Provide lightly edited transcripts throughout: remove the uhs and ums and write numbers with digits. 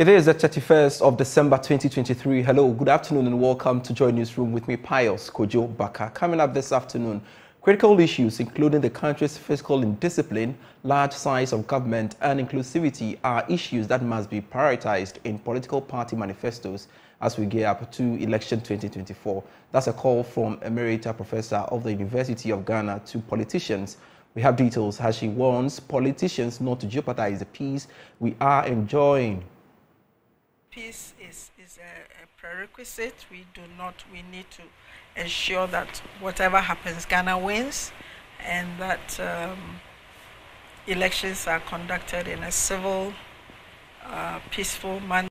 It is the 31st of December 2023. Hello, good afternoon and welcome to JoyNews Room with me, Pius Kojo Baka. Coming up this afternoon, critical issues including the country's fiscal indiscipline, large size of government and inclusivity are issues that must be prioritized in political party manifestos as we gear up to election 2024. That's a call from Emerita Professor of the University of Ghana to politicians. We have details as she warns politicians not to jeopardize the peace we are enjoying. Peace is a prerequisite. We need to ensure that whatever happens, Ghana wins, and that elections are conducted in a civil, peaceful manner.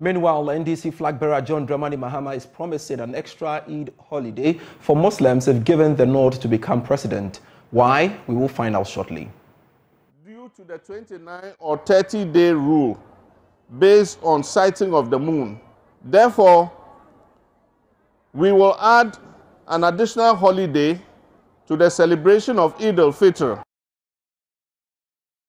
Meanwhile, NDC flag bearer John Dramani Mahama is promising an extra Eid holiday for Muslims if given the nod to become president. Why? We will find out shortly. Due to the 29 or 30-day rule based on sighting of the moon. Therefore, we will add an additional holiday to the celebration of Eid al-Fitr.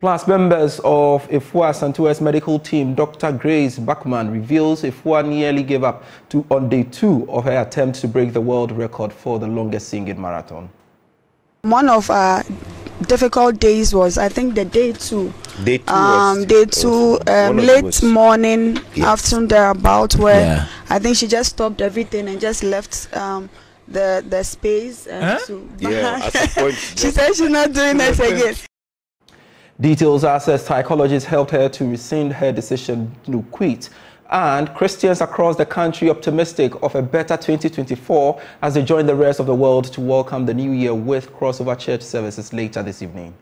Plus, members of Ifua Santua's medical team, Dr. Grace Bachman, reveals Ifua nearly gave up on day 2 of her attempt to break the world record for the longest singing marathon. One of our difficult days was, I think, the day 2. Day 2, late morning, afternoon thereabout, where I think she just stopped everything and just left the space. At some point, she said she's not doing this again. Details are said psychologists helped her to rescind her decision to quit. And Christians across the country optimistic of a better 2024 as they join the rest of the world to welcome the new year with crossover church services later this evening.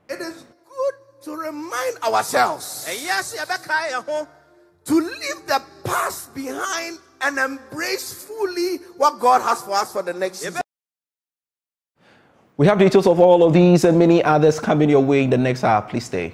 It is good to remind ourselves to leave the past behind and embrace fully what God has for us for the next year. We have details of all of these and many others coming your way in the next hour. Please stay.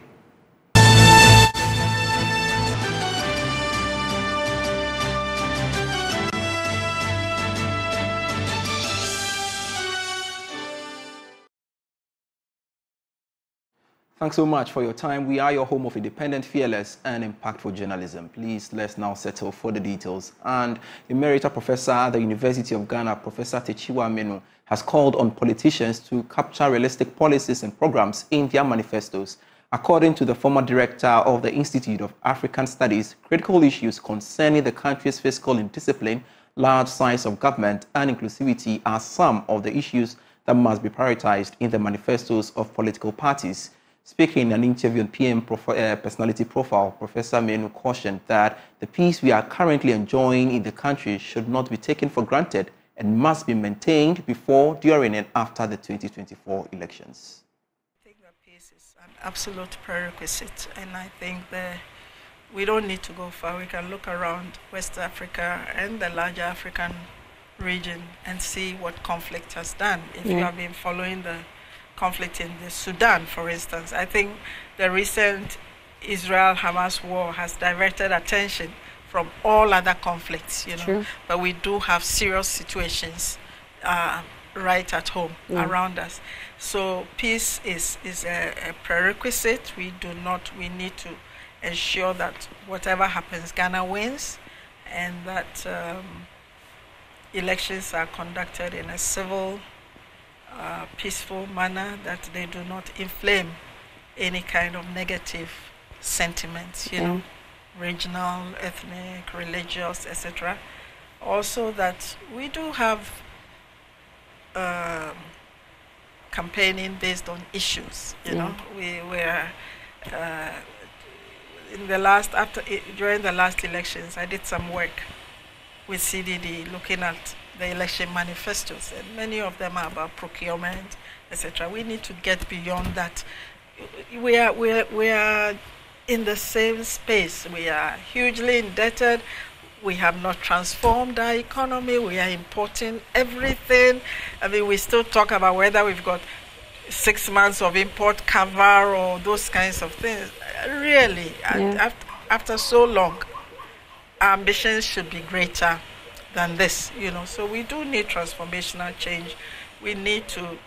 Thanks so much for your time. We are your home of independent, fearless, and impactful journalism. Please, let's now settle for the details. And Emerita Professor at the University of Ghana, Professor Techiwa Menu, has called on politicians to capture realistic policies and programs in their manifestos. According to the former director of the Institute of African Studies, critical issues concerning the country's fiscal indiscipline, large size of government, and inclusivity are some of the issues that must be prioritized in the manifestos of political parties. Speaking in an interview on PM Personality Profile, Professor Menu cautioned that the peace we are currently enjoying in the country should not be taken for granted and must be maintained before, during, and after the 2024 elections. I think that peace is an absolute prerequisite, and I think we don't need to go far. We can look around West Africa and the larger African region and see what conflict has done. If you have been following the conflict in the Sudan, for instance, I think the recent Israel-Hamas war has diverted attention from all other conflicts, but we do have serious situations right at home around us. So peace is a prerequisite. We need to ensure that whatever happens, Ghana wins, and that elections are conducted in a civil, peaceful manner, that they do not inflame any kind of negative sentiments, regional, ethnic, religious, etc. Also that we do have campaigning based on issues, we were during the last elections, I did some work with CDD looking at the election manifestos, and many of them are about procurement, etc. We need to get beyond that. We are in the same space. We are hugely indebted. We have not transformed our economy. We are importing everything. I mean, we still talk about whether we've got 6 months of import cover or those kinds of things. Really, after so long, our ambitions should be greater than this, So we do need transformational change. We need to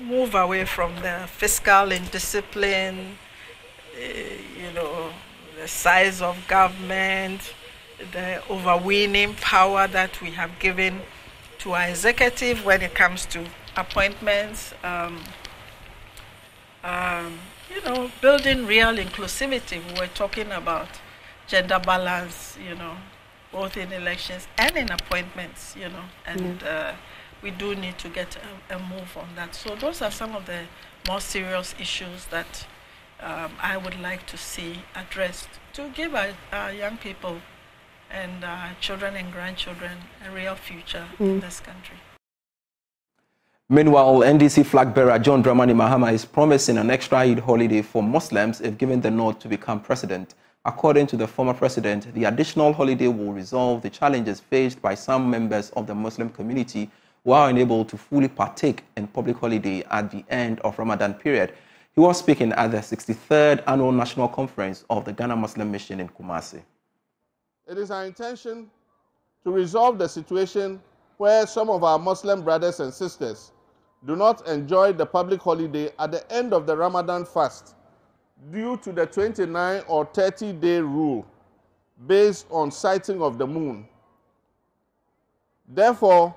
move away from the fiscal indiscipline, the the size of government, the overweening power that we have given to our executive when it comes to appointments, you know, building real inclusivity. We're talking about gender balance, you know, both in elections and in appointments, you know, and we do need to get a move on that. So those are some of the more serious issues that I would like to see addressed to give our young people and children and grandchildren a real future in this country. Meanwhile, NDC flag bearer John Dramani Mahama is promising an extra Eid holiday for Muslims if given the nod to become president. According to the former president, the additional holiday will resolve the challenges faced by some members of the Muslim community who are unable to fully partake in public holiday at the end of Ramadan period. He was speaking at the 63rd Annual National Conference of the Ghana Muslim Mission in Kumasi. It is our intention to resolve the situation where some of our Muslim brothers and sisters do not enjoy the public holiday at the end of the Ramadan fast due to the 29 or 30-day rule based on sighting of the moon. Therefore,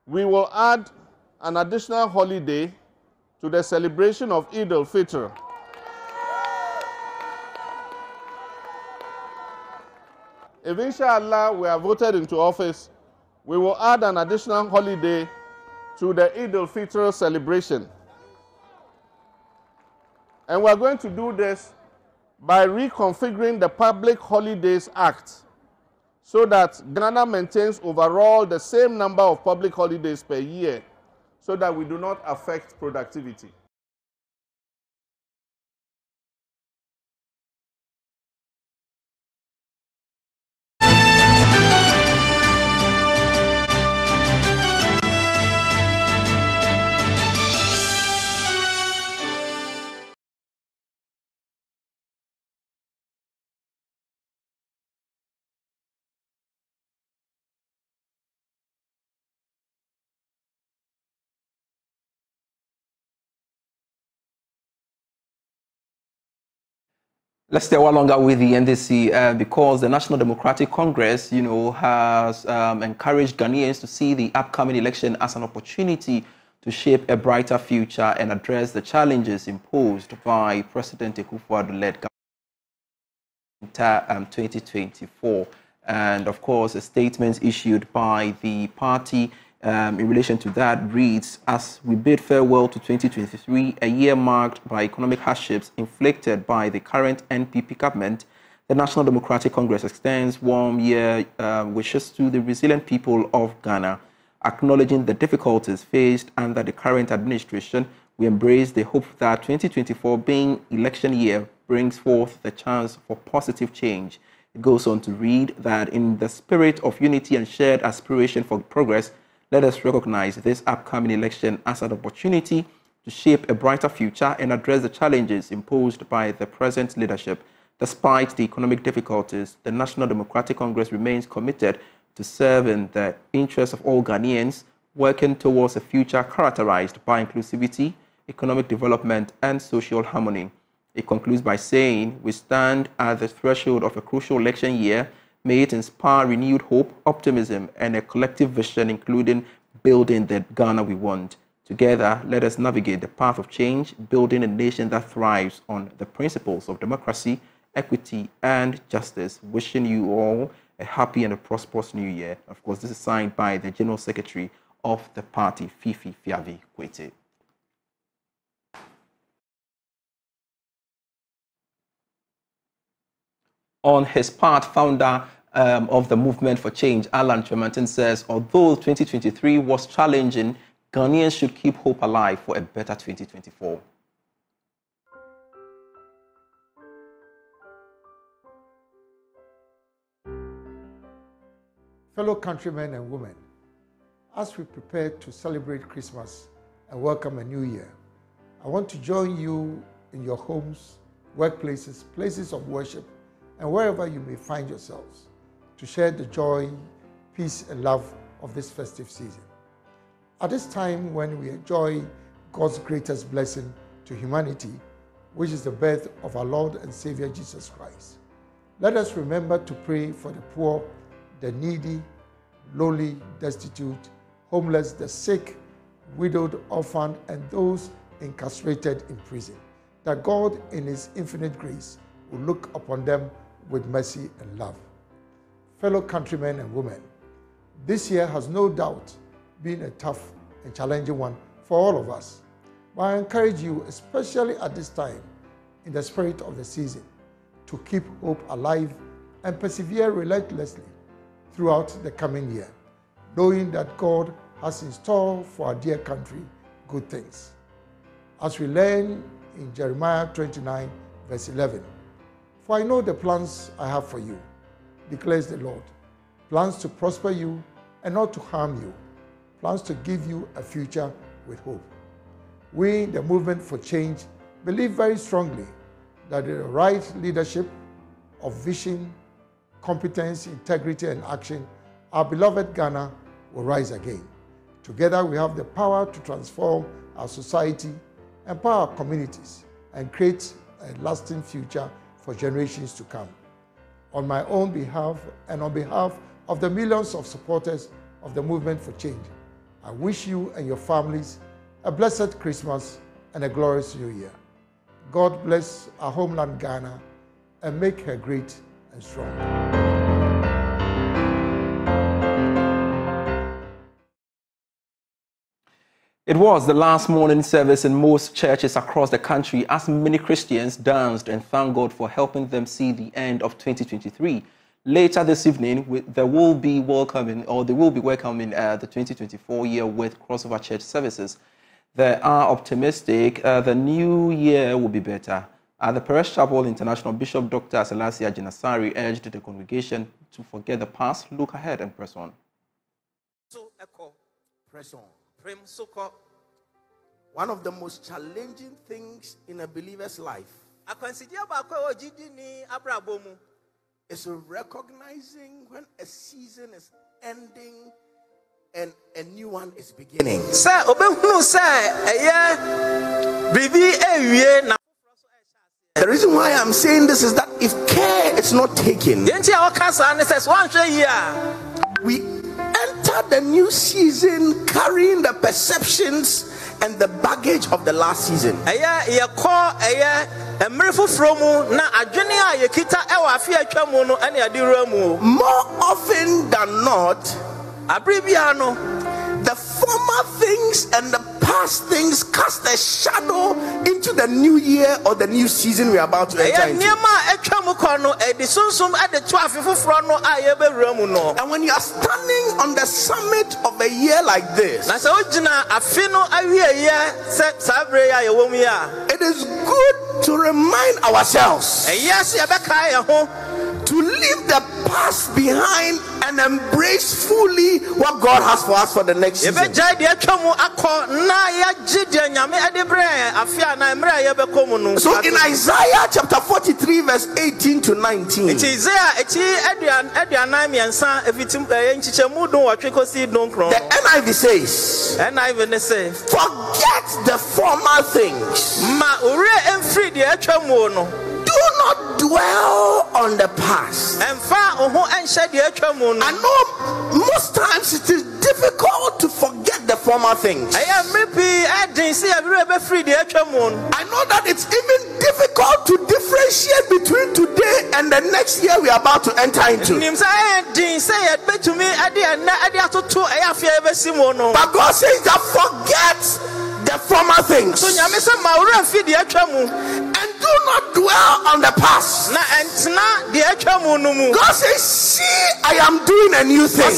we will add an additional holiday to the celebration of Eid al-Fitr. If inshallah we are voted into office, we will add an additional holiday to the Eid al-Fitr celebration. And we're going to do this by reconfiguring the Public Holidays Act so that Ghana maintains overall the same number of public holidays per year so that we do not affect productivity. Let's stay a while longer with the NDC because the National Democratic Congress, you know, has encouraged Ghanaians to see the upcoming election as an opportunity to shape a brighter future and address the challenges imposed by President Akufo-Addo-led government 2024. And of course, a statement issued by the party in relation to that reads, as we bid farewell to 2023, a year marked by economic hardships inflicted by the current NPP government, the National Democratic Congress extends warm wishes to the resilient people of Ghana. Acknowledging the difficulties faced under the current administration, we embrace the hope that 2024, being election year, brings forth the chance for positive change. It goes on to read that in the spirit of unity and shared aspiration for progress, let us recognize this upcoming election as an opportunity to shape a brighter future and address the challenges imposed by the present leadership. Despite the economic difficulties, the National Democratic Congress remains committed to serving the interests of all Ghanaians, working towards a future characterized by inclusivity, economic development, and social harmony. It concludes by saying, we stand at the threshold of a crucial election year. May it inspire renewed hope, optimism, and a collective vision, including building the Ghana we want. Together, let us navigate the path of change, building a nation that thrives on the principles of democracy, equity, and justice. Wishing you all a happy and a prosperous new year. Of course, this is signed by the General Secretary of the party, Fifi Fiavi Kwete. On his part, founder of the Movement for Change, Alan Tremantin, says, although 2023 was challenging, Ghanaians should keep hope alive for a better 2024. Fellow countrymen and women, as we prepare to celebrate Christmas and welcome a new year, I want to join you in your homes, workplaces, places of worship, and wherever you may find yourselves, to share the joy, peace, and love of this festive season. At this time when we enjoy God's greatest blessing to humanity, which is the birth of our Lord and Savior Jesus Christ. Let us remember to pray for the poor, the needy, lowly, destitute, homeless, the sick, widowed, orphaned, and those incarcerated in prison, that God in His infinite grace will look upon them with mercy and love. Fellow countrymen and women, this year has no doubt been a tough and challenging one for all of us. But I encourage you, especially at this time, in the spirit of the season, to keep hope alive and persevere relentlessly throughout the coming year, knowing that God has in store for our dear country good things. As we learn in Jeremiah 29, verse 11, "For I know the plans I have for you, declares the Lord, plans to prosper you and not to harm you, plans to give you a future with hope." We, the Movement for Change, believe very strongly that the right leadership of vision, competence, integrity, and action, our beloved Ghana will rise again. Together we have the power to transform our society, empower our communities, and create a lasting future for generations to come. On my own behalf and on behalf of the millions of supporters of the Movement for Change, I wish you and your families a blessed Christmas and a glorious New Year. God bless our homeland Ghana and make her great and strong. It was the last morning service in most churches across the country as many Christians danced and thanked God for helping them see the end of 2023. Later this evening, they will be welcoming the 2024 year with crossover church services. They are optimistic the new year will be better. At the Perez Chapel International, Bishop Dr. Selassie Agyin Asare urged the congregation to forget the past, look ahead and press on. Press on. One of the most challenging things in a believer's life is recognizing when a season is ending and a new one is beginning. The reason why I'm saying this is that if care is not taken, we enter the new season carrying the perceptions and the baggage of the last season. More often than not, the former things and the past things cast a shadow into the new year or the new season we are about to enter into. And when you are standing on the summit of a year like this, it is good to remind ourselves to leave the past behind and embrace fully what God has for us for the next season. So in Isaiah chapter 43 verse 18 to 19, the NIV says, forget the former things. Do not dwell on the past. I know most times it is difficult to forget the former things. I know that it's even difficult to differentiate between today and the next year we are about to enter into. But God says that forget the former things and do not dwell on the past. God says, see, I am doing a new thing.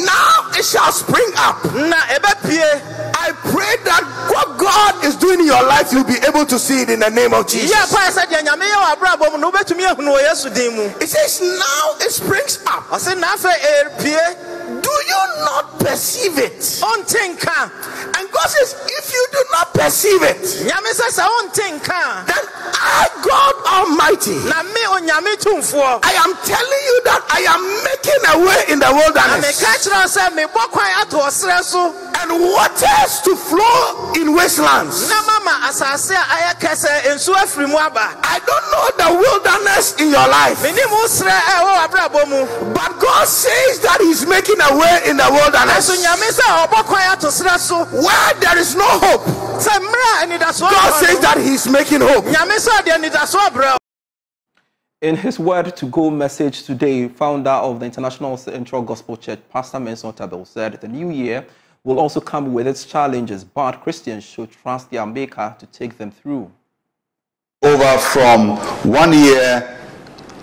Now it shall spring up. I pray that what God is doing in your life, you'll be able to see it in the name of Jesus. It says, now it springs up. Do you not perceive it? And God says, if you do not perceive it, then I, God Almighty, I am telling you that I am making a way in the wilderness. A and waters to flow in wastelands. I don't know the wilderness in your life, but God says that He's making a way in the wilderness. Where there is no hope, God says that He's making hope. In his Word to Go message today, founder of the International Central Gospel Church, Pastor Menson Tabel, said the new year will also come with its challenges, but Christians should trust their Maker to take them through. Over from one year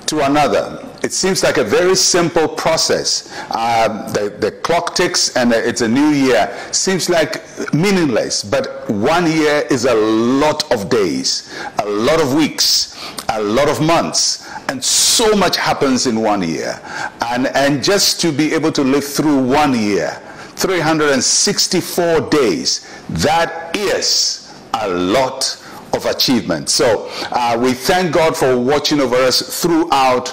to another. It seems like a very simple process. The clock ticks and it's a new year. Seems like meaningless, but 1 year is a lot of days, a lot of weeks, a lot of months, and so much happens in 1 year. And just to be able to live through 1 year, 364 days, that is a lot of achievement. So we thank God for watching over us throughout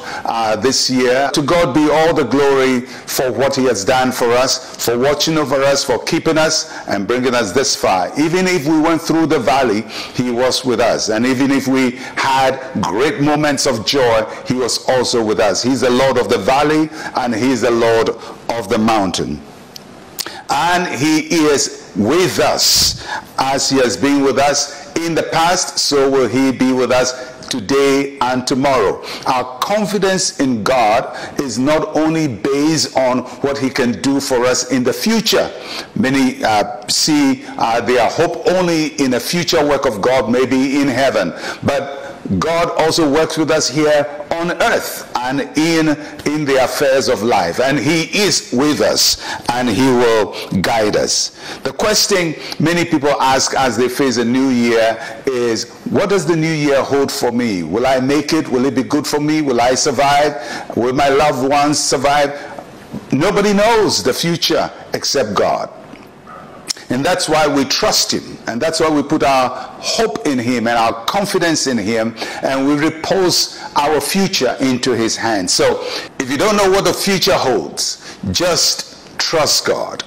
this year. To God be all the glory for what He has done for us, for watching over us, for keeping us and bringing us this far. Even if we went through the valley, He was with us. And even if we had great moments of joy, He was also with us. He's the Lord of the valley and He's the Lord of the mountain. And He is with us as He has been with us in the past, so will He be with us today and tomorrow. Our confidence in God is not only based on what He can do for us in the future. Many see their hope only in a future work of God, maybe in heaven, but God also works with us here on earth and in the affairs of life, and He is with us and He will guide us. The question many people ask as they face a new year is, what does the new year hold for me? Will I make it? Will it be good for me? Will I survive? Will my loved ones survive? Nobody knows the future except God. And that's why we trust Him, and that's why we put our hope in Him and our confidence in Him, and we repose our future into His hands. So if you don't know what the future holds, just trust God.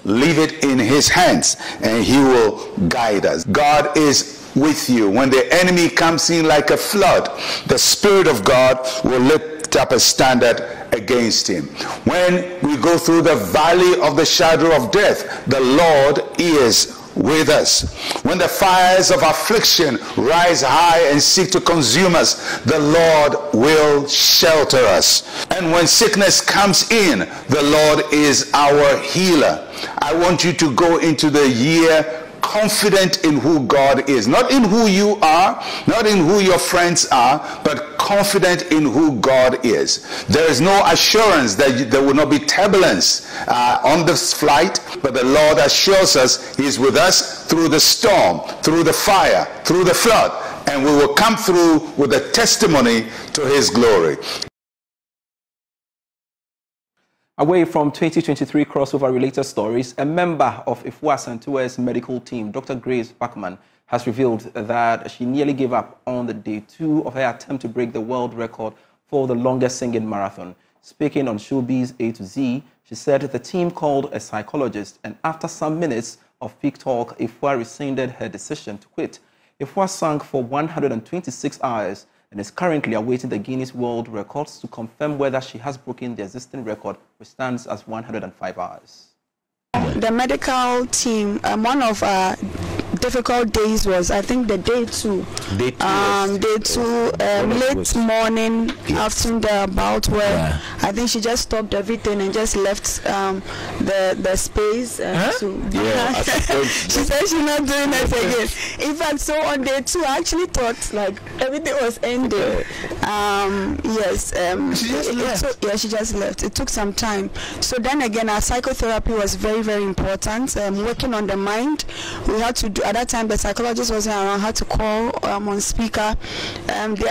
Leave it in His hands and He will guide us. God is with you. When the enemy comes in like a flood, the Spirit of God will lift up a standard against him. When we go through the valley of the shadow of death, the Lord is with us. When the fires of affliction rise high and seek to consume us, the Lord will shelter us. And when sickness comes in, the Lord is our healer. I want you to go into the year confident in who God is, not in who you are, not in who your friends are, but confident in who God is. There is no assurance that there will not be turbulence on this flight, but the Lord assures us He is with us through the storm, through the fire, through the flood, and we will come through with a testimony to His glory. Away from 2023 crossover-related stories, a member of Ifua Santua's medical team, Dr. Grace Bachman, has revealed that she nearly gave up on the day 2 of her attempt to break the world record for the longest singing marathon. Speaking on Showbiz A to Z, she said the team called a psychologist, and after some minutes of peak talk, Ifua rescinded her decision to quit. Ifua sang for 126 hours and is currently awaiting the Guinness World Records to confirm whether she has broken the existing record, which stands as 105 hours. The medical team, one of difficult days was, I think, the day 2. Day 2, late morning, afternoon, about where I think she just stopped everything and just left the space. She said she's not doing it again. In fact, so on day 2, I actually thought like everything was ending. She just left. It took some time. So then again, our psychotherapy was very, very important. Working on the mind, we had to do. At that time, the psychologist wasn't around. Had to call on speaker.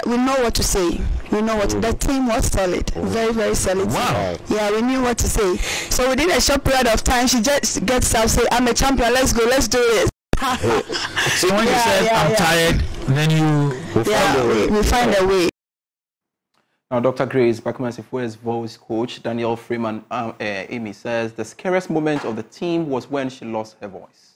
We know what to say. We know what the team was solid, very, very solid. Wow. Yeah, we knew what to say. So within a short period of time, she just gets up, say, "I'm a champion. Let's go. Let's do it." So when you said I'm tired, then we find a way. Now, Dr. Grace Bakumansifue's voice coach, Daniel Freeman Amy, says the scariest moment of the team was when she lost her voice.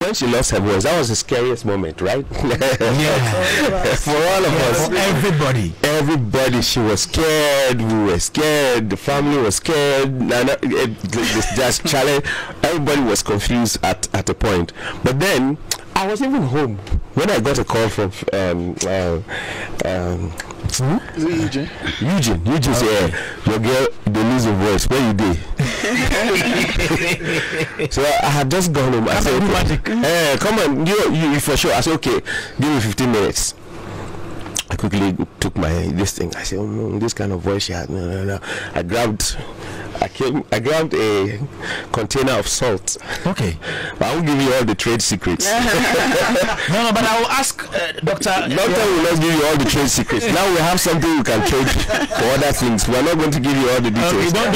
When she lost her voice, that was the scariest moment, right? Yeah. For all of us. For everybody. Everybody, she was scared, we were scared, the family was scared, just challenge. Everybody was confused at a point. But then, I was even home when I got a call from Eugene. Eugene said, your girl, they lose her voice. Where you did? So I had just gone home. I said, okay, come on, you for sure. I said, okay, give me 15 minutes. I quickly took this thing. I said, oh no, this kind of voice she had. No. I grabbed a container of salt. Okay. But I won't give you all the trade secrets. No, but I will ask Doctor. Doctor will not give you all the trade secrets. Now we have something we can trade for other things. We are not going to give you all the details. Let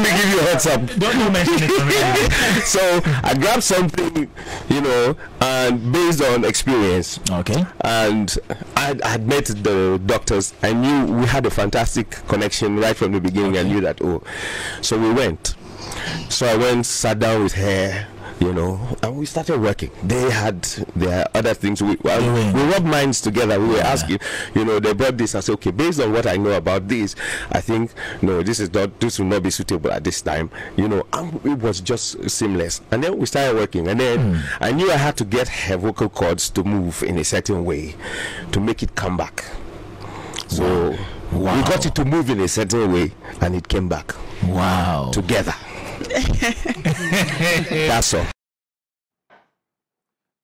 me give you a heads up. Don't mention it. So I grabbed something, and based on experience. Okay. And I had met the doctors. I knew we had a fantastic connection right from the beginning. Okay. I knew that. So we went. So I went, sat down with her, and we started working. They had their other things. We rubbed minds together. We were asking, they brought this. I said, okay, based on what I know about this, I think this will not be suitable at this time. It was just seamless. And then we started working. And then I knew I had to get her vocal cords to move in a certain way to make it come back. So we got it to move in a certain way, and it came back. Wow! Together. That's all.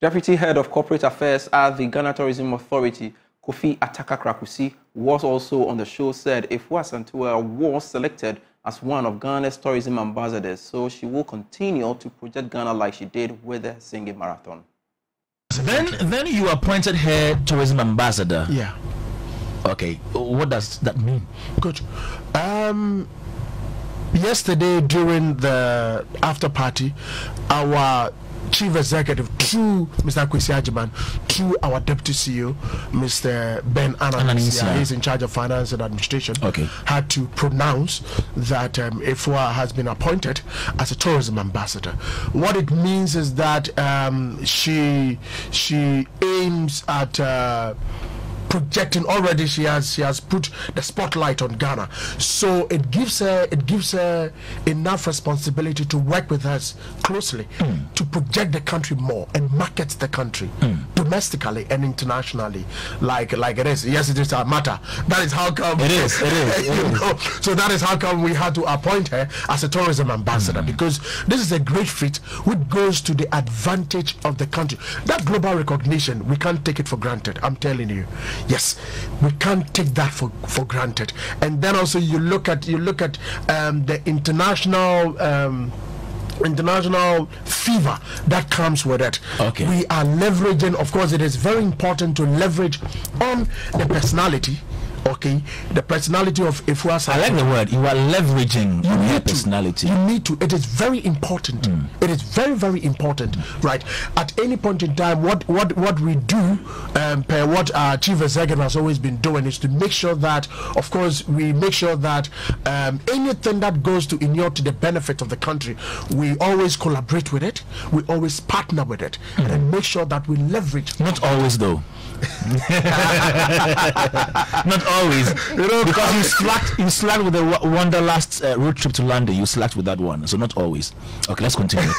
Deputy Head of Corporate Affairs at the Ghana Tourism Authority, Kofi Ataka Krakusi, was also on the show, said Efua Santua was selected as one of Ghana's tourism ambassadors, so she will continue to project Ghana like she did with the singing marathon. Then you appointed her tourism ambassador. Yeah. Okay, what does that mean? Good. Yesterday during the after party, our chief executive, through Mr. Kwesi Agyeman, through our deputy CEO, Mr. Ben Ananisia, he's in charge of finance and administration, had to pronounce that Efua has been appointed as a tourism ambassador. What it means is that she aims at projecting. Already she has put the spotlight on Ghana, so it gives her enough responsibility to work with us closely to project the country more and market the country domestically and internationally like it is. Yes, it is a matter. That is how come it is. So that is how come we had to appoint her as a tourism ambassador, because this is a great feat which goes to the advantage of the country. That global recognition, we can't take it for granted. I'm telling you. Yes, we can't take that for granted. And then also you look at the international fever that comes with it. Okay. We are leveraging. Of course, it is very important to leverage on the personality. Okay, the personality of Efua. I like the word. You are leveraging her personality. You need to. It is very important. It is very, very important. Right. At any point in time, what we do, per what our chief executive has always been doing, is to make sure that, of course, we make sure that anything that goes to inure to the benefit of the country, we always collaborate with it. We always partner with it, and make sure that we leverage. Not always, though. Not always, because you slacked with the Wanderlust road trip to London. You slacked with that one, so not always. Okay, let's continue.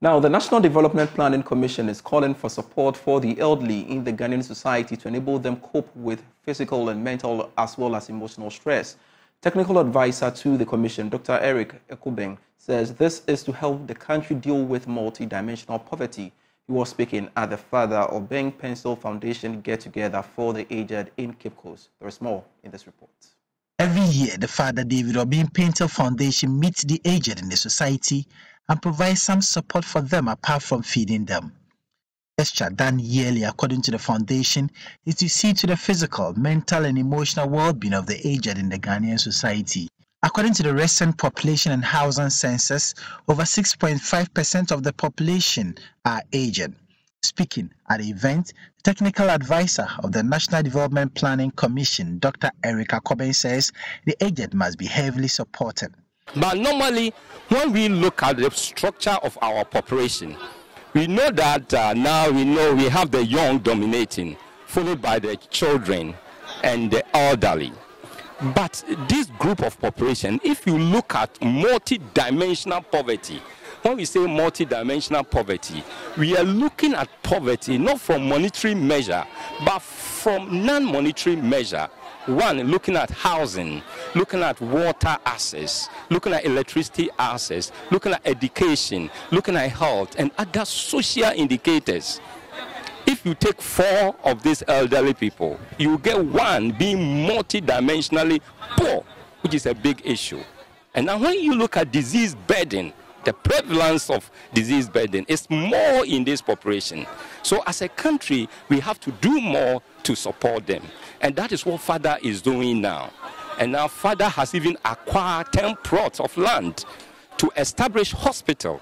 Now, the National Development Planning Commission is calling for support for the elderly in the Ghanaian society to enable them cope with physical and mental as well as emotional stress. Technical advisor to the commission, Dr. Eric Ekubeng, says this is to help the country deal with multidimensional poverty. He was speaking at the Father Obeng Pencil Foundation get-together for the aged in Cape Coast. There is more in this report. Every year, the Father David Obeng Pencil Foundation meets the aged in the society and provides some support for them apart from feeding them. Gesture done yearly, according to the foundation, is to see to the physical, mental, and emotional well-being of the aged in the Ghanaian society. According to the recent population and housing census, over 6.5% of the population are aged. Speaking at the event, the technical advisor of the National Development Planning Commission, Dr. Erica Coben, says the aged must be heavily supported. But normally, when we look at the structure of our population, we know that now we have the young dominating, followed by the children and the elderly. But this group of population, if you look at multi-dimensional poverty, when we say multi-dimensional poverty, we are looking at poverty not from monetary measure, but from non-monetary measure. One, looking at housing, looking at water access, looking at electricity access, looking at education, looking at health, and other social indicators. If you take 4 of these elderly people, you get one being multi-dimensionally poor, which is a big issue. And now when you look at disease burden, the prevalence of disease burden is more in this population. So as a country, we have to do more to support them. And that is what FADA is doing now. And now FADA has even acquired 10 plots of land to establish hospital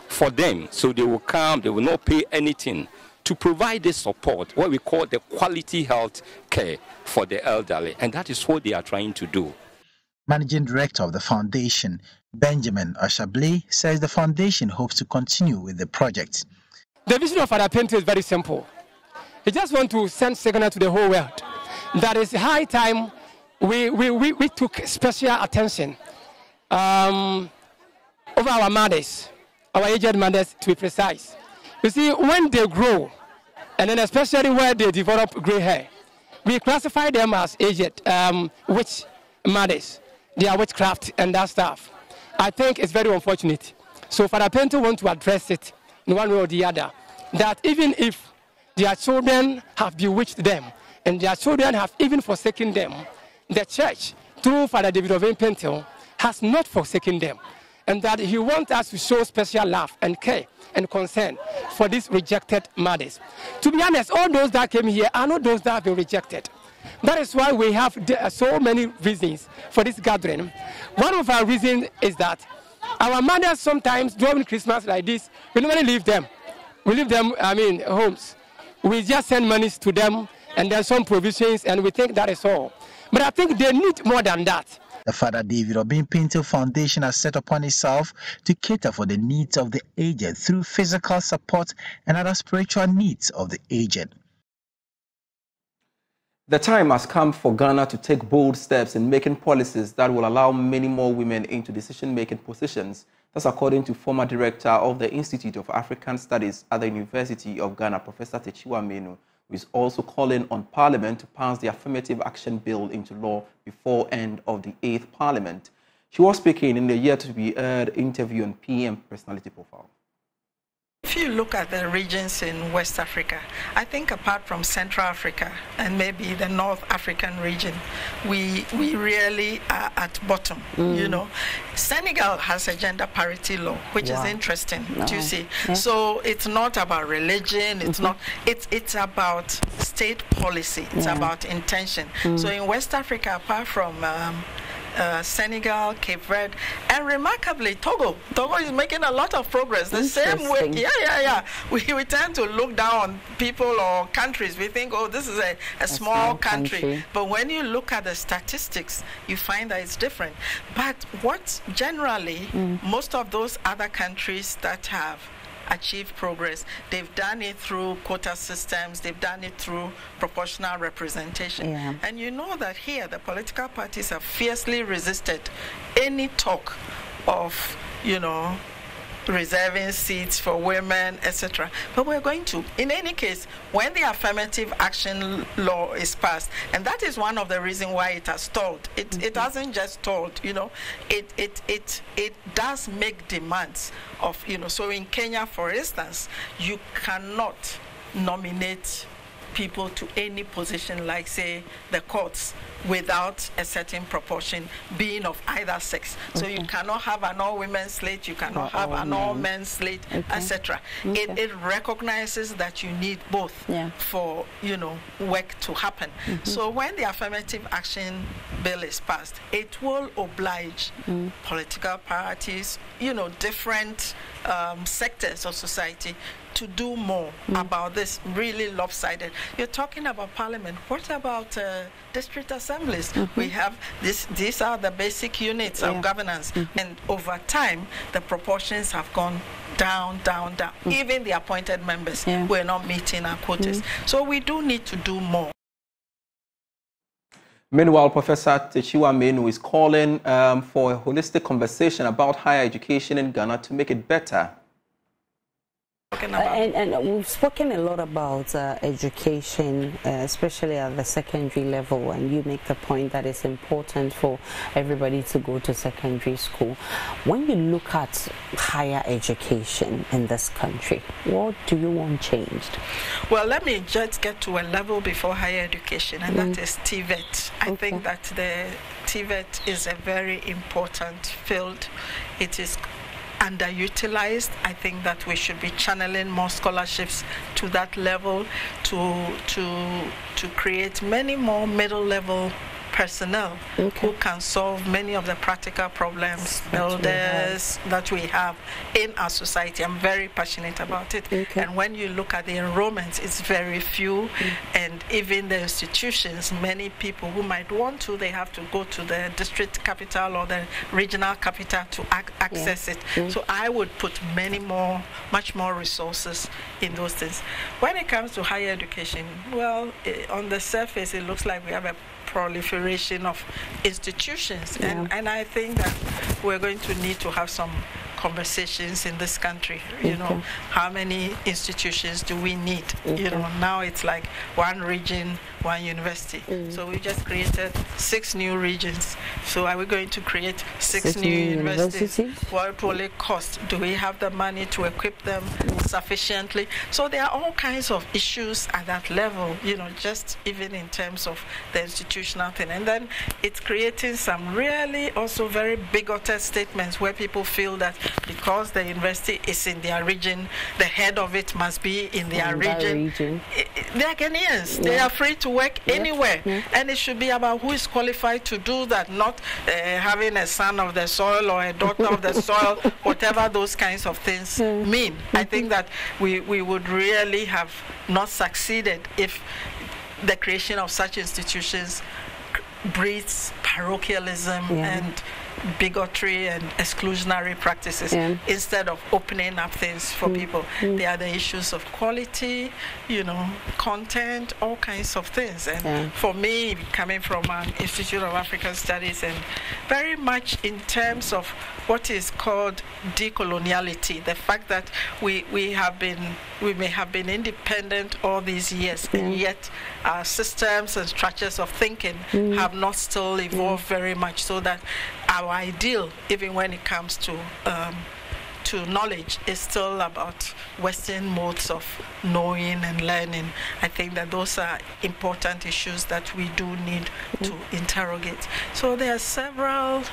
for them. So they will come, they will not pay anything, to provide this support, what we call the quality health care for the elderly. And that is what they are trying to do. Managing Director of the Foundation, Benjamin Oshabley, says the foundation hopes to continue with the project. The vision of Father Pento is very simple. He just wants to send signal to the whole world that it's high time we took special attention over our mothers, our aged mothers to be precise. You see, when they grow, and then especially where they develop gray hair, we classify them as aged witch mothers. They are witchcraft and that stuff. I think it's very unfortunate. So Father Pento wants to address it in one way or the other, that even if their children have bewitched them and their children have even forsaken them, the church, through Father David Ovin Pento, has not forsaken them. And that he wants us to show special love and care and concern for these rejected mothers. To be honest, all those that came here are not those that have been rejected. That is why we have so many reasons for this gathering. One of our reasons is that our mothers sometimes during Christmas like this, we normally leave them. We leave them, homes. We just send monies to them and then some provisions, and we think that is all. But I think they need more than that. The Father David Obin Pinto Foundation has set upon itself to cater for the needs of the aged through physical support and other spiritual needs of the aged. The time has come for Ghana to take bold steps in making policies that will allow many more women into decision-making positions. That's according to former director of the Institute of African Studies at the University of Ghana, Professor Techiwa Menu, who is also calling on Parliament to pass the Affirmative Action Bill into law before end of the 8th Parliament. She was speaking in the yet-to-be-aired interview on PM Personality Profile. If you look at the regions in West Africa, I think apart from Central Africa and maybe the North African region, we really are at bottom, you know. Senegal has a gender parity law, which is interesting, do you see? Yeah. So it's not about religion, it's not, it's about state policy, it's about intention. So in West Africa, apart from Senegal, Cape Verde, and remarkably Togo is making a lot of progress. The same way, we tend to look down on people or countries. We think, oh, this is a small country. But when you look at the statistics, you find that it's different. But what generally, most of those other countries that have achieve progress, they've done it through quota systems, they've done it through proportional representation. And you know that here the political parties have fiercely resisted any talk of, you know, reserving seats for women, etc. But we're going to. In any case, when the affirmative action law is passed, and that is one of the reasons why it has stalled. It hasn't just stalled, you know. It does make demands of, you know. So in Kenya, for instance, you cannot nominate people to any position, like say the courts, without a certain proportion being of either sex. So you cannot have an all-women slate, you cannot have an all-men slate, etc. It recognizes that you need both for, you know, work to happen. So when the affirmative action bill is passed, it will oblige political parties, you know, different sectors of society to do more about this really lopsided. You're talking about parliament. What about district assemblies? We have these are the basic units of governance, and over time the proportions have gone down. Even the appointed members were not meeting our quotas. So we do need to do more. Meanwhile, Professor Techiwa Menu is calling for a holistic conversation about higher education in Ghana to make it better. And we've spoken a lot about education, especially at the secondary level, and you make the point that it's important for everybody to go to secondary school. When you look at higher education in this country, what do you want changed? Well, let me just get to a level before higher education, and that is TVET. I think that the TVET is a very important field. It is underutilized. I think that we should be channeling more scholarships to that level to create many more middle level personnel who can solve many of the practical problems, builders that we have in our society. I'm very passionate about it. And when you look at the enrollments, it's very few. And even the institutions, many people who might want to, they have to go to the district capital or the regional capital to access it. So I would put much more resources in those things. When it comes to higher education, well, on the surface, it looks like we have a proliferation of institutions, and I think that we're going to need to have some conversations in this country. You know, how many institutions do we need? You know, now it's like one region, one university. So we just created 6 new regions. So are we going to create 6 new universities? What will it cost? Do we have the money to equip them sufficiently? So there are all kinds of issues at that level, you know, just even in terms of the institutional thing. And then it's creating some really also very bigoted statements where people feel that because the university is in their region, the head of it must be in their region. They are Ghanaians. They are free to work anywhere. And it should be about who is qualified to do that, not having a son of the soil or a daughter of the soil, whatever those kinds of things mean. I think that we would really have not succeeded if the creation of such institutions breeds parochialism and bigotry and exclusionary practices instead of opening up things for people. There are the issues of quality, you know, content, all kinds of things. And for me, coming from an Institute of African Studies, and very much in terms of what is called decoloniality, the fact that we may have been independent all these years, and yet our systems and structures of thinking have not still evolved very much, so that our ideal, even when it comes to knowledge, is still about Western modes of knowing and learning. I think that those are important issues that we do need to interrogate. So there are several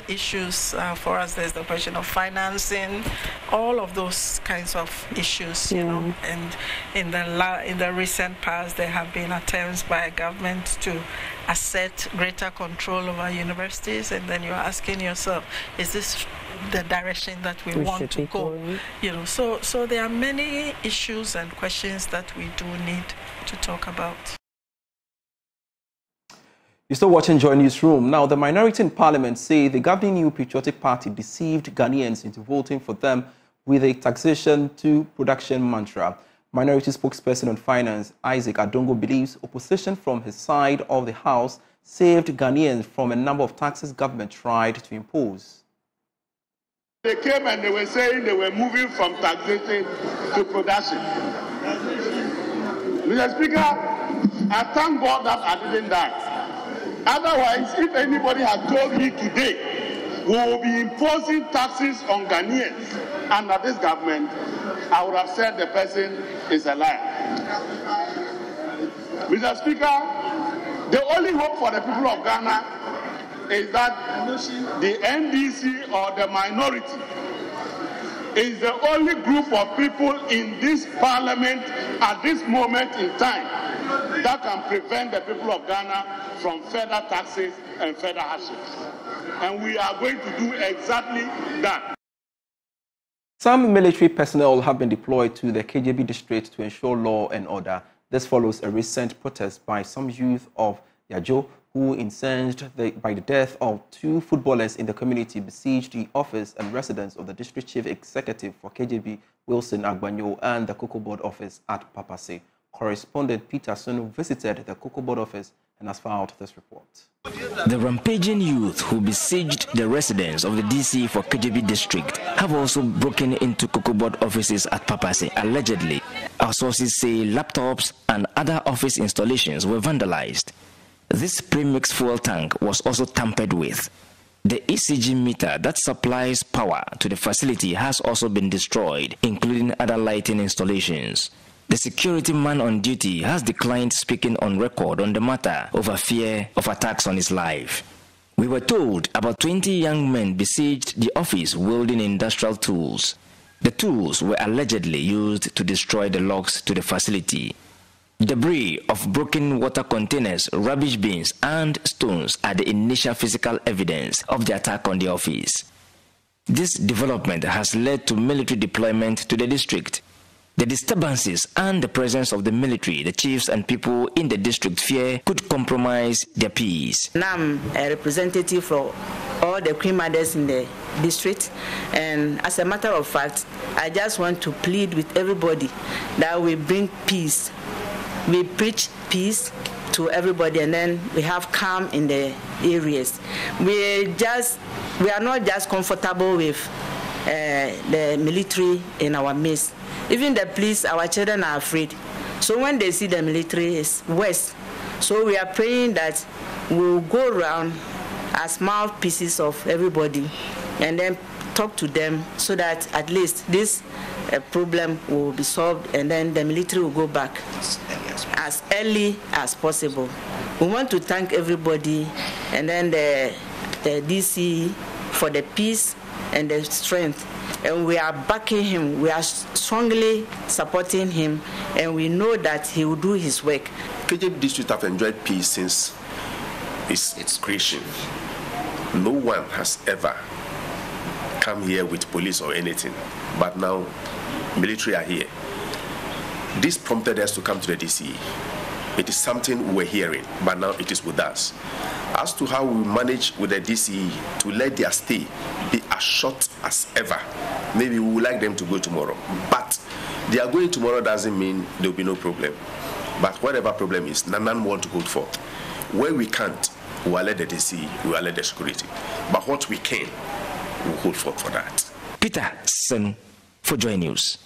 issues for us. There's the question of financing, all of those kinds of issues, you know. And in the recent past, there have been attempts by government to assert greater control over universities, and then you're asking yourself, is this the direction that we want to go? You know, so there are many issues and questions that we do need to talk about. You're still watching JoyNews Room. Now, the minority in Parliament say the governing New Patriotic Party deceived Ghanaians into voting for them with a taxation to production mantra. Minority spokesperson on finance, Isaac Adongo, believes opposition from his side of the House saved Ghanaians from a number of taxes government tried to impose. They came and they were saying they were moving from taxation to production. Mr. Speaker, I thank God that I didn't die. Otherwise, if anybody had told me today we will be imposing taxes on Ghanaians under this government, I would have said the person is a liar. Mr. Speaker, the only hope for the people of Ghana is that the NDC or the minority is the only group of people in this parliament at this moment in time that can prevent the people of Ghana from further taxes and further hardships. And we are going to do exactly that. Some military personnel have been deployed to the KJB district to ensure law and order. This follows a recent protest by some youth of Yajo who, incensed by the death of 2 footballers in the community, besieged the office and residence of the district chief executive for KJB, Wilson Agbanyo, and the Cocoa Board office at Papase. Correspondent Peter Sunu visited the Cocoa Board office and has filed this report. The rampaging youth who besieged the residence of the DC for KJB district have also broken into Cocoa Board offices at Papase, allegedly. Our sources say laptops and other office installations were vandalized. This premixed fuel tank was also tampered with. The ECG meter that supplies power to the facility has also been destroyed, including other lighting installations. The security man on duty has declined speaking on record on the matter over fear of attacks on his life. We were told about 20 young men besieged the office wielding industrial tools. The tools were allegedly used to destroy the locks to the facility. Debris of broken water containers, rubbish bins, and stones are the initial physical evidence of the attack on the office. This development has led to military deployment to the district. The disturbances and the presence of the military, the chiefs and people in the district fear could compromise their peace. I'm a representative for all the queen mothers in the district, and as a matter of fact, I just want to plead with everybody that we bring peace. We preach peace to everybody, and then we have calm in the areas. We are not just comfortable with the military in our midst. Even the police, our children are afraid. So when they see the military, it's worse. So we are praying that we'll go around as mouthpieces of everybody and then talk to them so that at least this problem will be solved, and then the military will go back as early as possible. We want to thank everybody and then the DC for the peace and the strength. And we are backing him. We are strongly supporting him, and we know that he will do his work. KJB district have enjoyed peace since its creation. No one has ever come here with police or anything, but now military are here. This prompted us to come to the DCE. It is something we're hearing, but now it is with us. As to how we manage with the DCE to let their stay be as short as ever, maybe we would like them to go tomorrow. But they are going tomorrow doesn't mean there will be no problem. But whatever problem is, none want to hold forth. Where we can't, we will let the DCE, we will let the security. But what we can, we will hold forth for that. Peter Sen for JoyNews.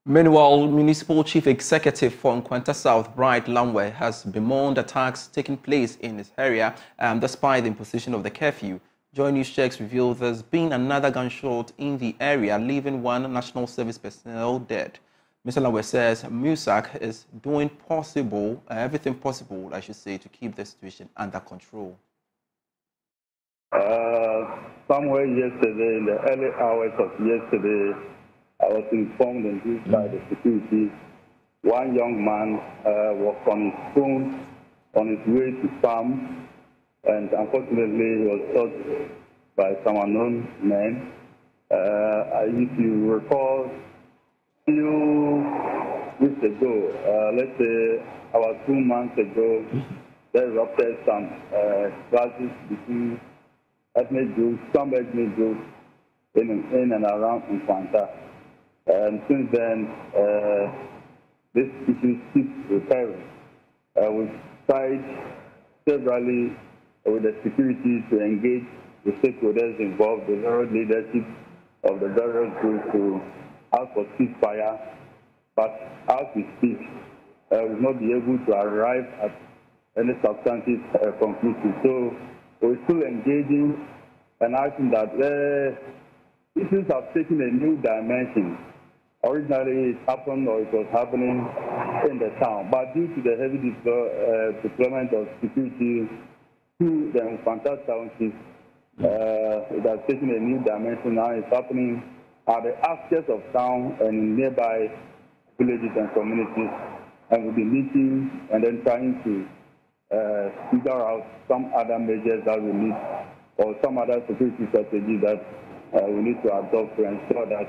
Meanwhile, Municipal Chief Executive for Nkwanta South, Bright Lamwe, has bemoaned attacks taking place in his area despite the imposition of the curfew. JoyNews checks reveal there's been another gunshot in the area, leaving 1 National Service personnel dead. Mr. Lamwe says MUSAC is doing everything possible, I should say, to keep the situation under control. Somewhere yesterday, in the early hours of yesterday, I was informed in this by the security, 1 young man was on his phone on his way to farm, and unfortunately he was shot by some unknown men. If you recall, a few weeks ago, let's say about 2 months ago, there erupted some clashes between ethnic groups, some ethnic groups in and around Nkwanta. And since then, this issue keeps recurring. We've tried severally with the security to engage the stakeholders involved, the various leadership of the various groups to ask for ceasefire. But as we speak, we will not be able to arrive at any substantive conclusion. So we're still engaging, and I think that issues have taken a new dimension. Originally, it happened or it was happening in the town, but due to the heavy deployment of security to the Nkwanta Township, it has taken a new dimension. Now it's happening at the outskirts of town and in nearby villages and communities, and we'll be meeting and then trying to figure out some other measures that we need or some other security strategy that we need to adopt to ensure that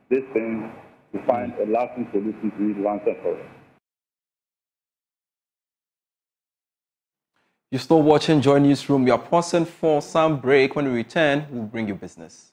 this thing, we find a lasting solution to it once and for all. You're still watching JoyNews Room. We are pausing for some break. When we return, we'll bring you business.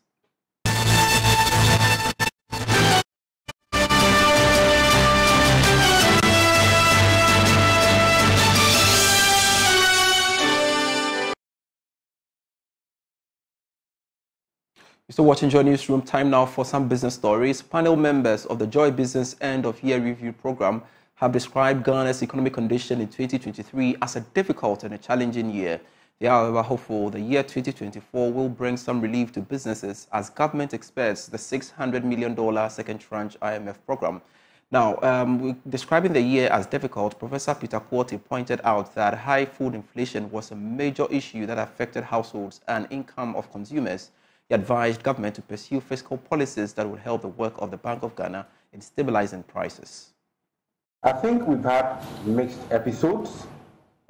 You're still watching JoyNews Room. Time now for some business stories. Panel members of the Joy Business End of Year Review Program have described Ghana's economic condition in 2023 as a difficult and a challenging year. They are, however, hopeful the year 2024 will bring some relief to businesses as government expects the $600 million second tranche IMF program. Now, describing the year as difficult, Professor Peter Quarty pointed out that high food inflation was a major issue that affected households and income of consumers. He advised government to pursue fiscal policies that would help the work of the Bank of Ghana in stabilizing prices. I think we've had mixed episodes.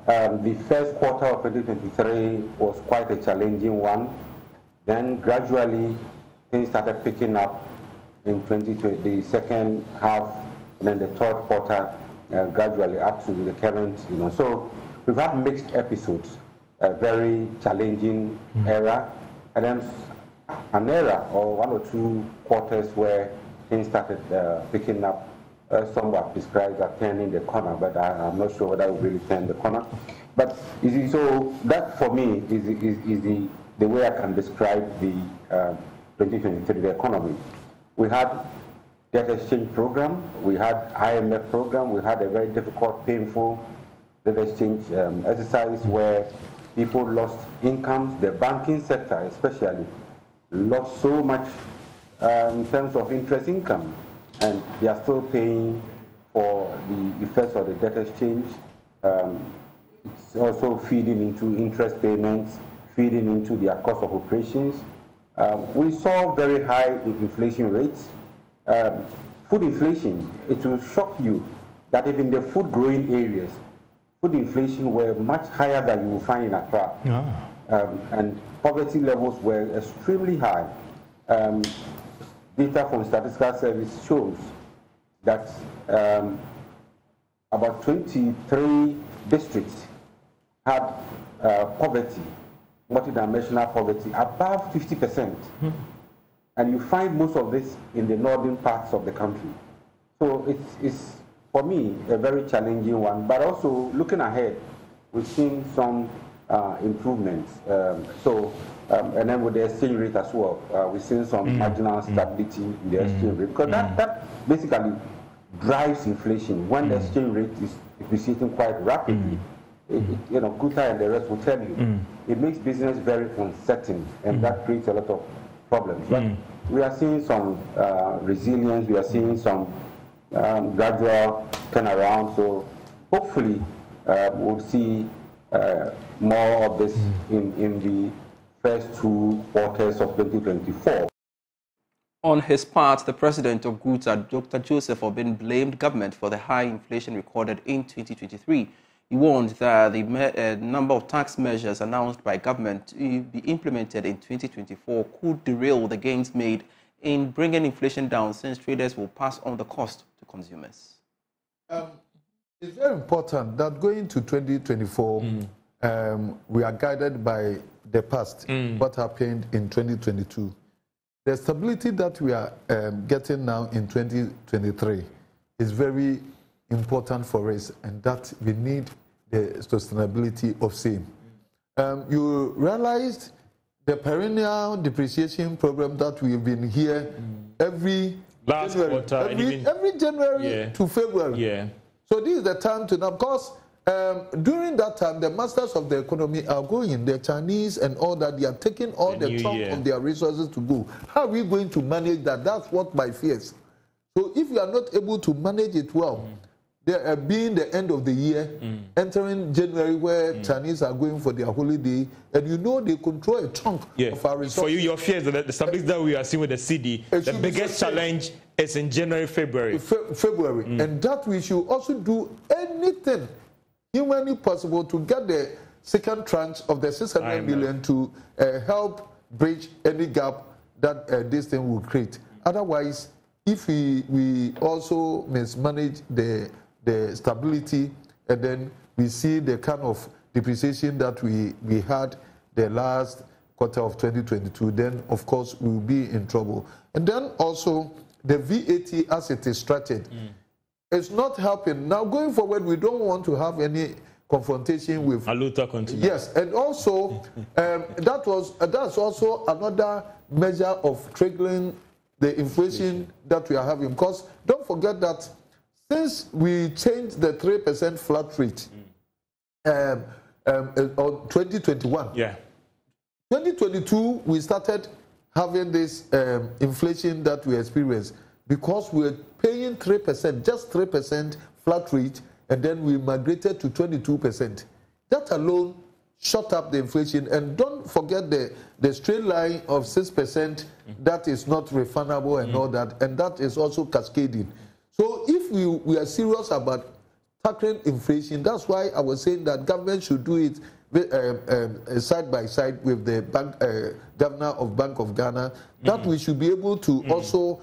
The first quarter of 2023 was quite a challenging one. Then gradually things started picking up in the second half, and then the third quarter gradually up to the current. So we've had mixed episodes, a very challenging era, and then an era or 1 or 2 quarters where things started picking up. Some were described as turning the corner, but I'm not sure whether we really turned the corner. But so that for me is the way I can describe the 2023 the economy. We had debt exchange program, we had IMF program, we had a very difficult, painful debt exchange exercise where people lost incomes. The banking sector especially lost so much in terms of interest income, and they are still paying for the effects of the debt exchange. It's also feeding into interest payments, feeding into their cost of operations. We saw very high inflation rates. Food inflation, it will shock you that even the food growing areas, food inflation were much higher than you will find in Accra. And poverty levels were extremely high. Data from Statistical Service shows that about 23 districts had poverty, multidimensional poverty, above 50%. And you find most of this in the northern parts of the country. So it's for me, a very challenging one. But also, looking ahead, we've seen some improvements. And then with the exchange rate as well, we've seen some marginal stability in the exchange rate. Because that basically drives inflation. When the exchange rate is depreciating quite rapidly, Kuta and the rest will tell you, it makes business very uncertain, and that creates a lot of problems. But we are seeing some resilience, we are seeing some gradual turnaround, so hopefully we'll see more of this in the first 2 quarters of 2024. On his part, the president of GUTA, Dr. Joseph Obin, blamed government for the high inflation recorded in 2023. He warned that the number of tax measures announced by government to be implemented in 2024 could derail the gains made in bringing inflation down, since traders will pass on the cost to consumers. It's very important that going to 2024, we are guided by the past, what happened in 2022. The stability that we are getting now in 2023 is very important for us, and that we need the sustainability of same. You realized the perennial depreciation program that we've been here every January to February. So this is the time to now, because during that time, the masters of the economy are going, the Chinese and all that, they are taking all the chunk of their resources to go. How are we going to manage that? That's what my fears. So if we are not able to manage it well, there being the end of the year, entering January where Chinese are going for their holiday, and they control a chunk of our resources. For you, your fears that the stability that we are seeing with the CD, the biggest challenge is in January, February. And that we should also do anything humanly possible to get the second tranche of the 600 million to help bridge any gap that this thing will create. Otherwise, if we also mismanage the stability, and then we see the kind of depreciation that we had the last quarter of 2022, then of course we will be in trouble. And then also the VAT as it is structured, it's not helping. Now going forward, we don't want to have any confrontation with Aluta continue. Yes, and also that's also another measure of triggering the inflation that we are having. Because don't forget that since we changed the 3% flat rate on 2021, 2022 we started having this inflation that we experienced because we were paying 3%, just 3% flat rate, and then we migrated to 22%. That alone shot up the inflation. And don't forget the straight line of 6% that is not refundable and all that, and that is also cascading. So if we are serious about tackling inflation, that's why I was saying that government should do it side by side with the governor of Bank of Ghana, that we should be able to also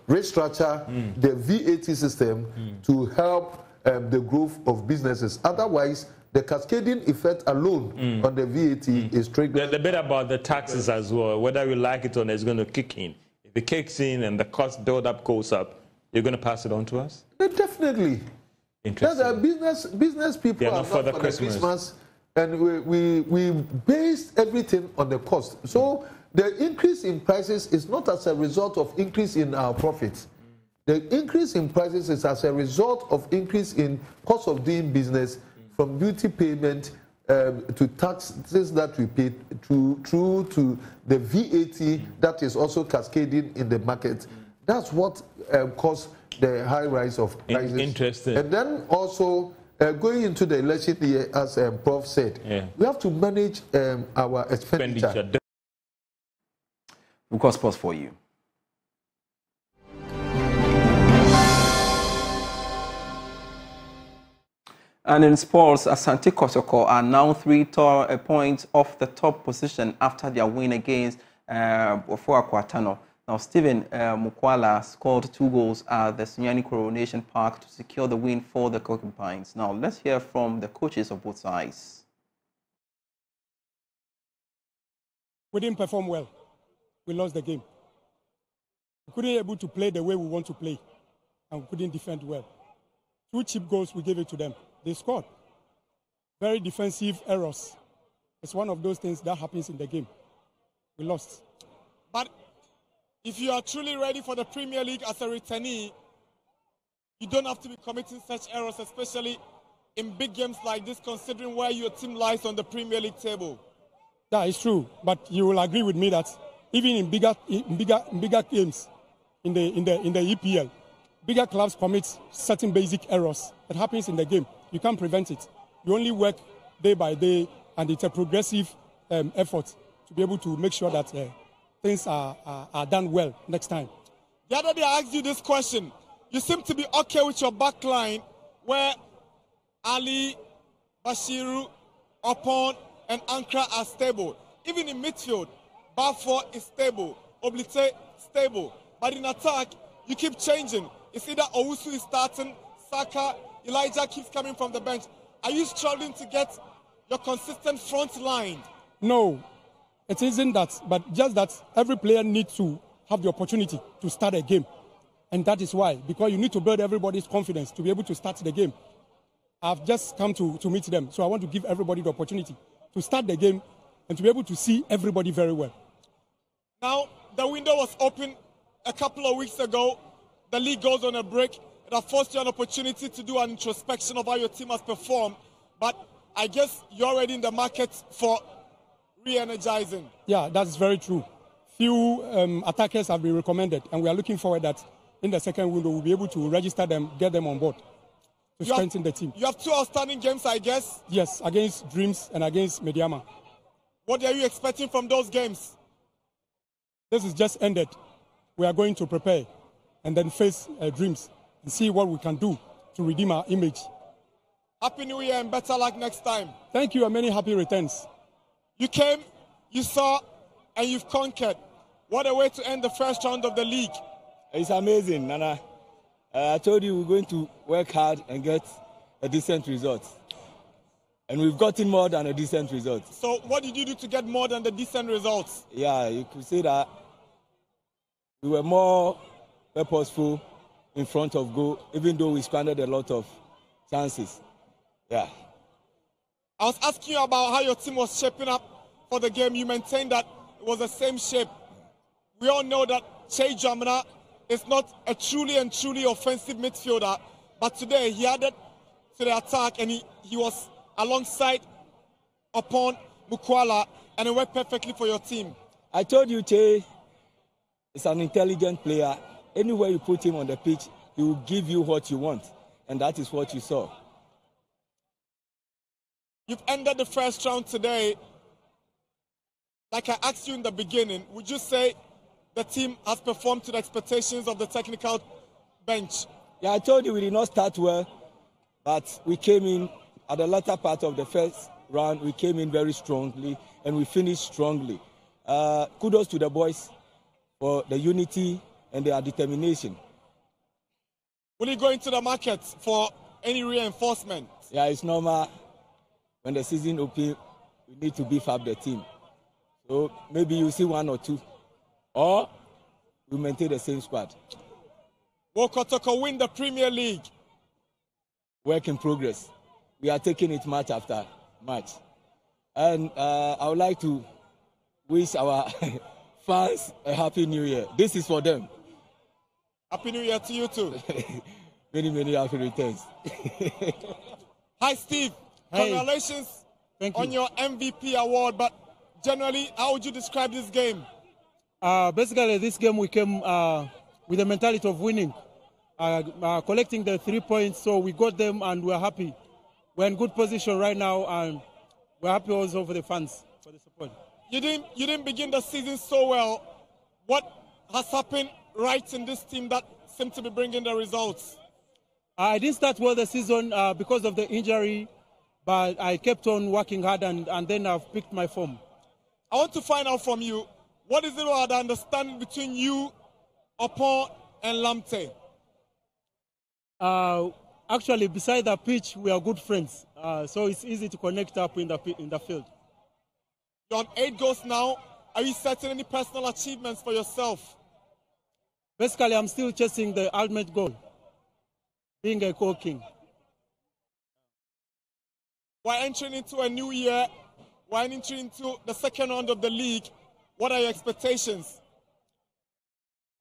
restructure the VAT system to help the growth of businesses. Otherwise, the cascading effect alone on the VAT is triggering. The bit about the taxes as well, whether we like it or not, is going to kick in. If it kicks in and the cost build-up goes up, you're going to pass it on to us? Definitely. Interesting. Business people are not for the Christmas, and we base everything on the cost. So the increase in prices is not as a result of increase in our profits. The increase in prices is as a result of increase in cost of doing business, from duty payment to taxes that we pay, through to the VAT that is also cascading in the market. That's what caused the high rise of prices. Interesting. And then also going into the election year, as Prof said, we have to manage our expenditure. We'll pause for you. And in sports, Asante Kotoko are now 3 points off the top position after their win against Ofuakwatano. Now, Stephen Mukwala scored 2 goals at the Sunyani Coronation Park to secure the win for the Porcupines. Now, let's hear from the coaches of both sides. We didn't perform well. We lost the game. We couldn't be able to play the way we want to play, and we couldn't defend well. 2 cheap goals, we gave it to them. They scored. Very defensive errors. It's one of those things that happens in the game. We lost. But if you are truly ready for the Premier League as a returnee, you don't have to be committing such errors, especially in big games like this, considering where your team lies on the Premier League table. That is true, but you will agree with me that even in bigger games, in the EPL, bigger clubs commit certain basic errors. It happens in the game. You can't prevent it. You only work day by day, and it's a progressive effort to be able to make sure that things are done well next time. The other day I asked you this question. You seem to be okay with your back line, where Ali, Bashiru, Opon, and Ankara are stable. Even in midfield, Balfour is stable, Oblite stable. But in attack, you keep changing. It's either Owusu is starting, Saka, Elijah keeps coming from the bench. Are you struggling to get your consistent front line? No, it isn't that, but just that every player needs to have the opportunity to start a game. And that is why, because you need to build everybody's confidence to be able to start the game. I've just come to meet them, so I want to give everybody the opportunity to start the game and to be able to see everybody very well. Now, the window was open a couple of weeks ago. The league goes on a break. It has forced you an opportunity to do an introspection of how your team has performed. But I guess you're already in the market for re-energizing. Yeah, that's very true. Few attackers have been recommended, and we are looking forward that in the second window we'll be able to register them, get them on board to strengthen the team. You have 2 outstanding games, I guess? Yes, against Dreams and against Mediama. What are you expecting from those games? This is just ended. We are going to prepare and then face Dreams and see what we can do to redeem our image Happy New Year and better luck next time. Thank you and many happy returns. You came, you saw, and you've conquered. What a way to end the first round of the league. It's amazing, Nana. I told you we're going to work hard and get a decent result. And we've gotten more than a decent result. So what did you do to get more than the decent results? Yeah, you could say that we were more purposeful in front of goal, even though we squandered a lot of chances. Yeah. I was asking you about how your team was shaping up for the game. You maintained that it was the same shape. We all know that Che Jamina is not a truly offensive midfielder, but today he added to the attack and he was alongside upon Mukwala, and it worked perfectly for your team. I told you, Che is an intelligent player. Anywhere you put him on the pitch, he will give you what you want, and that is what you saw. You've ended the first round today. Like I asked you in the beginning, would you say the team has performed to the expectations of the technical bench? Yeah, I told you we did not start well, but we came in at the latter part of the first round. We came in very strongly, and we finished strongly. Kudos to the boys for the unity and their determination. Will you go into the market for any reinforcement? Yeah, it's normal. When the season opens, we need to beef up the team. So maybe you see one or two. Or we maintain the same squad. Will Kotoko win the Premier League? Work in progress. We are taking it match after match. And I would like to wish our fans a Happy New Year. This is for them. Happy New Year to you too. Many happy returns. Hi, Steve. Hey. Congratulations on your MVP award, but generally, how would you describe this game? Basically, this game we came with the mentality of winning, collecting the 3 points, so we got them and we're happy. We're in good position right now, and we're happy also for the fans, for the support. You didn't begin the season so well. What has happened right in this team that seemed to be bringing the results? I didn't start well the season because of the injury, but I kept on working hard, and then I've picked my form. I want to find out from you, what is it about the understanding between you, Opon, and Lamte? Actually, beside the pitch, we are good friends, so it's easy to connect up in the field. You're on 8 goals now. Are you setting any personal achievements for yourself? Basically, I'm still chasing the ultimate goal, being a co-king. We're entering into a new year. We're entering into the second round of the league. What are your expectations?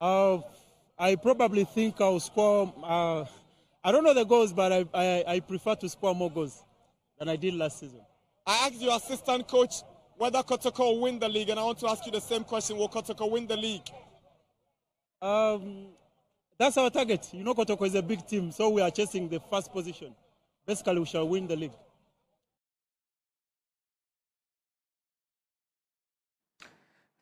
I probably think I'll score. I don't know the goals, but I prefer to score more goals than I did last season. I asked your assistant coach whether Kotoko will win the league, and I want to ask you the same question. Will Kotoko win the league? That's our target. You know, Kotoko is a big team, so we are chasing the first position. Basically, we shall win the league.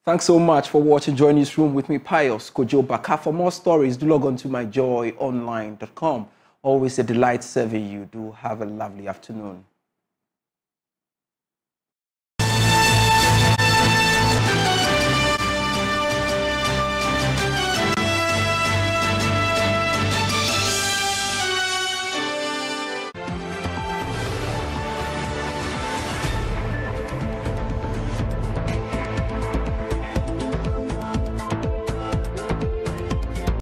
Thanks so much for watching JoyNews Room with me, Pius Kojo Baka. For more stories, do log on to myjoyonline.com. Always a delight serving you. Do have a lovely afternoon.